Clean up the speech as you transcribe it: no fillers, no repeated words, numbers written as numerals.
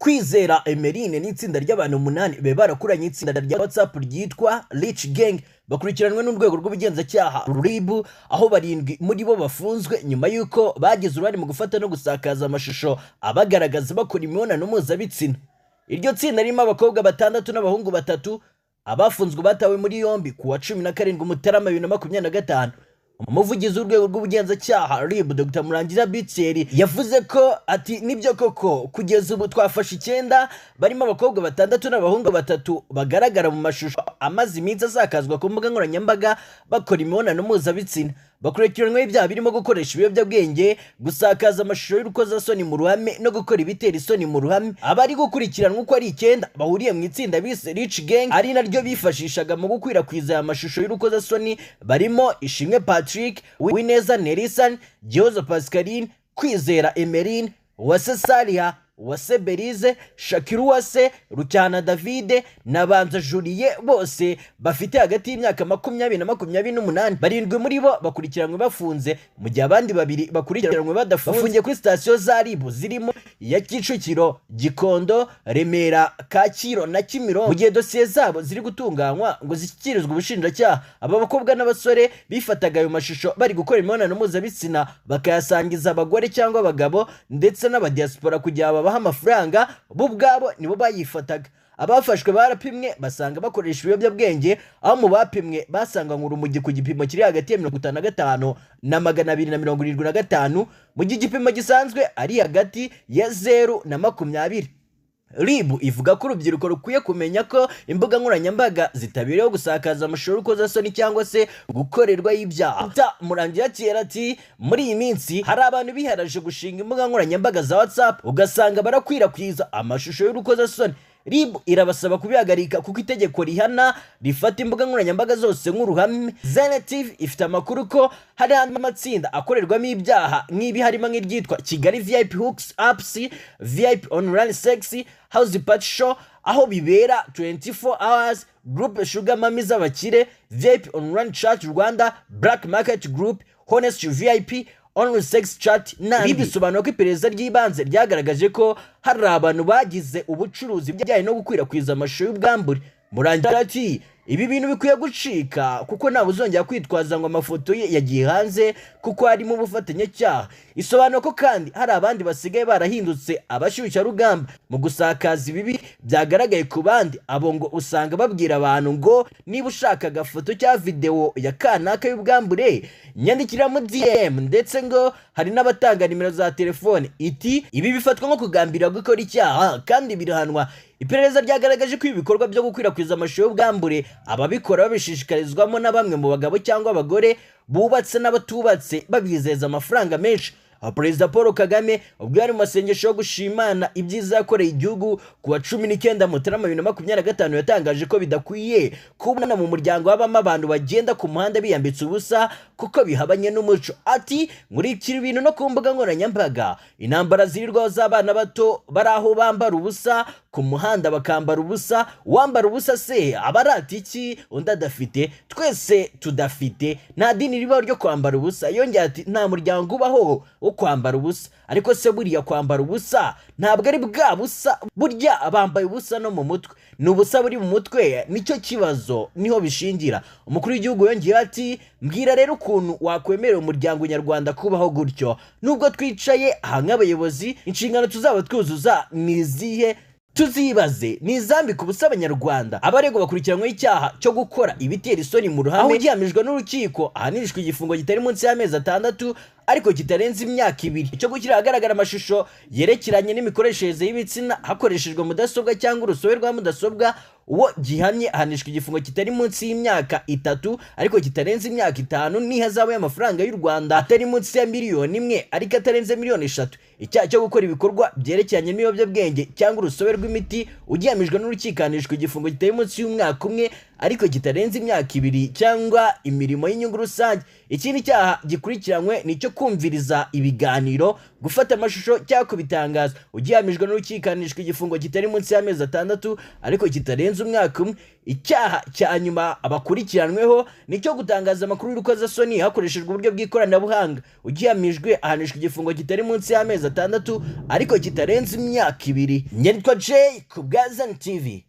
Kwizera Emeline n'itsinda ry'abantu 8 be barakuranye itsinda rya WhatsApp ryitwa Rich Gang bakurikiranwe n'urwego rw'ubugenzacyaha RIB aho barindwi muri bo bafunzwe nyuma yuko bagize uruhare mu gufata no gusakaza amashusho abagaragaza bakora imibonano mpuzabitsina. Iryo tsinda ririmo abakobwa 6 n'abahungu 3 abafunzwe batawe muri yombi ku wa 17 Mutarama 2025. Umuvugizi w'urwego rw'ubugenzacyaha RIB Dr Murangira Bitseri yavuze ko ati nibyo koko kugeza ubu twafashe 9 barimo abakobwa 6 n'abahungu 3 bagaragara mu mashusho amazi iminsi asakazwa ku mbuga nkoranyambaga bakora imibonano mpuzabitsina. Bakurikiranwe ibyaha birimo gukoresha ibiyobyabwenge, gusakaza amashusho y'urukozasoni mu ruhame no gukora ibitera isoni mu ruhame. Abari gukurikiranwa uko ari 9 bahuriye mu itsinda bise Rich Gang ari naryo bifashishaga mu gukwirakwiza aya mashusho y'urukozasoni barimo Ishimwe Patrick, Wineza Nelson, Gihozo Pascaline, Kwizera Emeline, Uwase Salia, Uwase Berize, Shakiru Uwase, Rucyana David na Banza Julie bose bafite hagati y'imyaka 20 na 28. Barindwi muri bo bakurikiranwe bafunze mu gihe abandi babiri bakurikiranwe badafunze bafungiye kuri station za RIB zirimo ya Kicukiro, Gikondo, Remera, Kacyiru na Kimironko mu gihe dosiye zabo ziri gutunganywa ngo zishyikirizwe ubushinjacyaha. Aba bakobwa n'abasore bifataga ayo mashusho bari gukora imibonano mpuzabitsina bakayasangiza abagore cyangwa abagabo ndetse n'abadiaspora kugira babaha amafaranga bo ubwabo nibo bayifataga. Abafashwe barapimwe basanga bakoresha ibiyobyabwenge aho mu bapimwe basanga urumogi ku gipimo kiri hagati ya 55 na 275 mu gihe igipimo gisanzwe ari hagati ya 0 na 20. RIB ivuga ko urubyiruko rukwiye kumenya ko imbuga nkoranyambaga zitabireho gusakaza amashusho y'urukozasoni cyangwa se gukorerwa y'ibyaha. Murangira kera ati muri iyi minsi hari abantu biharaje gushinga imbuga nkoranyambaga za WhatsApp ugasanga barakwirakwiza amashusho y'urukozasoni. RIB irabasaba kubihagarika kuko itegeko rihana rifata imbuga nkoranyambaga zose nk'uruhame. Zenetive ifite amakuru ko hari andi amatsinda akorerwamo ibyaha nk'ibi harimo nk'iryitwa Kigali VIP Hooks Apps, VIP Online Sex, House Party Show aho bibera 24 hours, Group Sugar Mami z'abakire, VIP Online Chat Rwanda, Black Market Group, Honest VIP, Online Sex Chat n'andi. Bisobanura ko iperereza ry'ibanze ryagaragaje ko hari abantu bagize ubucuruzi bijyanye no gukwirakwiza amashusho y'ubwambure. Murangira ati ibi bintu bikwiye gucika kuko nta buzongera kwitwaza ngo amafoto ye yagiye hanze kuko harimo ubufatanyacyaha. Isobanura ko kandi hari abandi basigaye barahindutse abashyushya rugamba mu gusakaza ibibi byagaragaye ku bandi. Abo ngo usanga babwira abantu ngo niba ushaka agafoto cya video ya kanaka y'ubwambure nyandikira mu DM, ndetse ngo hari n'abatanga nimero za telefone. Iti ibi bifatwa nko kugambira gukora icyaha kandi birahanwa. Iperereza ryagaragaje ko ibikorwa byo gukwirakwiza amashusho y'ubwambure ababikora babishishikarizwamo na bamwe mu bagabo cyangwa abagore bubatse n'abatubatse babizeza amafaranga menshi. Perezida Paul Kagame ubwo yari mu masengesho yo gushimana ibyiza yakoreye igihugu ku wa 19 Mutarama 2025 yatangaje ko bidakwiye kubona mu muryango w'abama abantu bagenda ku muhanda biyambitse ubusa kuko bihabanye n'umuco. Ati muri iki bintu no ku mbuga nkoranyambaga intambara zirirwaho z'abana bato bari aho bambara ubusa ku muhanda bakambara ubusa. Wambara ubusa se abarati iki undi adafite? Twese tudafite. Nta dini ribaho ryo kwambara ubusa. Yongera ati nta muryango ubaho kwambara ubusa. Ariko se buriya kwambara ubusa ntabwo ari bwa busa, burya abambaye ubusa no mu mutwe. Ni ubusa buri mu mutwe nicyo kibazo, niho bishingira. Umukuru w'igihugu yongeye ati mbwira rero ukuntu wakwemerera umuryango nyarwanda kubaho gutyo. Nubwo twicaye aha nk'abayobozi inshingano tuzaba twuzuza nizihe? Tuzibaze ni izambika ubusa abanyarwanda. Abaregwa bakurikiranyweho icyaha cyo gukora ibitera isoni mu ruhame aho gihamijwe n'urukiko ahanishwa igifungo kitari munsi y'amezi 6 ariko kitarenze imyaka 2 icyo gushyira ahagaragara amashusho yerekeranye n'imikoreshereze y'ibitsina hakoreshejwe mudasobwa cyangwa urusobe rwa mudasobwa. Uwo gihamye ahanishwa igifungo kitari munsi y'imyaka 3 ariko kitarenze imyaka 5 n'ihazabu y'amafaranga y'u Rwanda atari munsi ya miliyoni 1 ariko atarenze miliyoni 3. Icyaha cyo gukora ibikorwa byerekeranye n'ibiyobyabwenge cyangwa urusobe rw'imiti ugihamijwe n'urukiko ahanishwa igifungo kitari munsi y'umwaka 1 ariko kitarenze imyaka 2 cyangwa imirimo y'inyungu rusange. Ikindi cyaha gikurikiranywe nicyo kumviriza ibiganiro, gufata amashusho cyangwa kubitangaza ugihamijwe n'urukiko ahanishwa igifungo kitari munsi y'amezi 6 ariko kitarenze umwaka 1. Icyaha cya nyuma abakurikiranweho nicyo gutangaza amakuru y'urukozasoni hakoreshejwe uburyo bw'ikoranabuhanga ugihamijwe ahanishwa igifungo kitari munsi y'amezi amezi 6 ariko kitarenze imyaka 2. Nyitwa Jay ku bwa Zan TV.